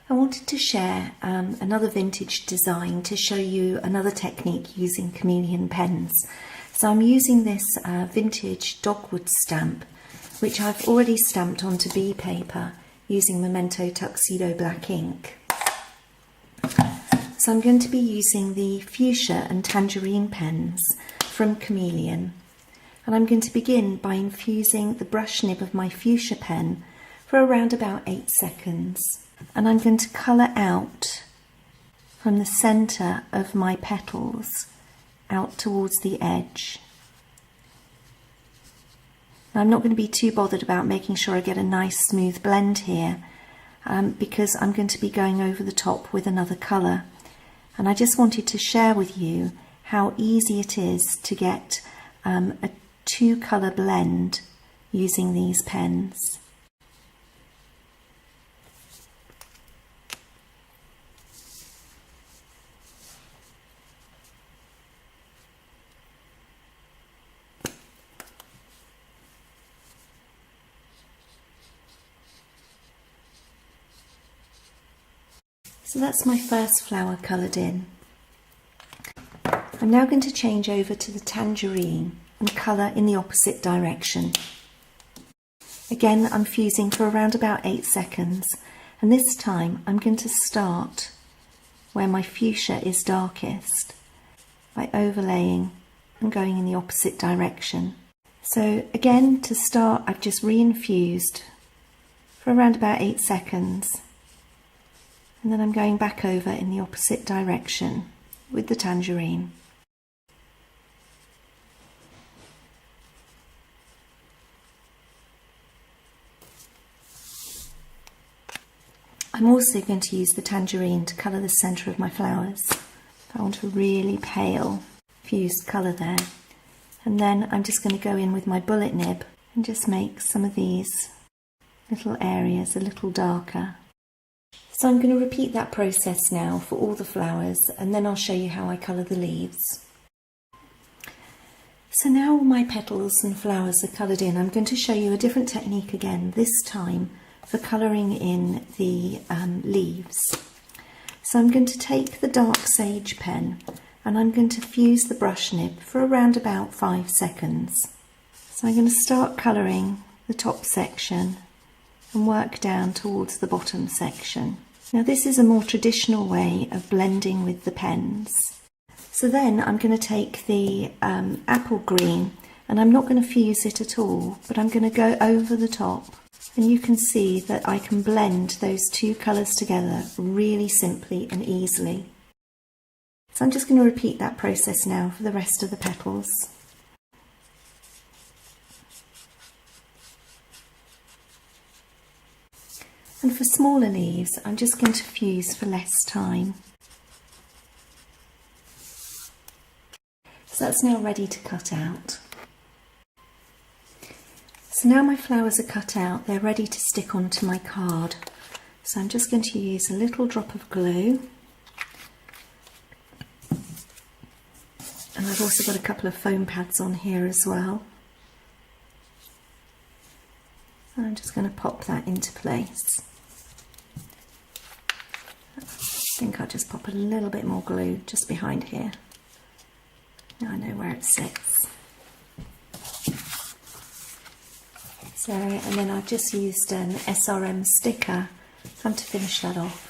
I wanted to share another vintage design to show you another technique using Chameleon pens. So I'm using this vintage Dogwood stamp, which I've already stamped onto bee paper using Memento Tuxedo black ink. So I'm going to be using the fuchsia and tangerine pens from Chameleon. And I'm going to begin by infusing the brush nib of my fuchsia pen for around about 8 seconds. And I'm going to colour out from the centre of my petals out towards the edge. Now, I'm not going to be too bothered about making sure I get a nice smooth blend here because I'm going to be going over the top with another colour. And I just wanted to share with you how easy it is to get a 2-colour blend using these pens. So that's my first flower coloured in. I'm now going to change over to the tangerine and colour in the opposite direction. Again, I'm fusing for around about 8 seconds, and this time I'm going to start where my fuchsia is darkest by overlaying and going in the opposite direction. So again, to start, I've just re-infused for around about 8 seconds. And then I'm going back over in the opposite direction with the tangerine. I'm also going to use the tangerine to colour the centre of my flowers. I want a really pale fused colour there. And then I'm just going to go in with my bullet nib and just make some of these little areas a little darker. So I'm going to repeat that process now for all the flowers, and then I'll show you how I colour the leaves. So now all my petals and flowers are coloured in, I'm going to show you a different technique again, this time for colouring in the leaves. So I'm going to take the dark sage pen and I'm going to fuse the brush nib for around about 5 seconds. So I'm going to start colouring the top section and work down towards the bottom section. Now this is a more traditional way of blending with the pens. So then I'm going to take the apple green, and I'm not going to fuse it at all, but I'm going to go over the top, and you can see that I can blend those 2 colours together really simply and easily. So I'm just going to repeat that process now for the rest of the petals. And for smaller leaves, I'm just going to fuse for less time. So that's now ready to cut out. So now my flowers are cut out, they're ready to stick onto my card. So I'm just going to use a little drop of glue. And I've also got a couple of foam pads on here as well. I'm just going to pop that into place. I think I'll just pop a little bit more glue just behind here. Now I know where it sits. So, and then I've just used an SRM sticker to finish that off.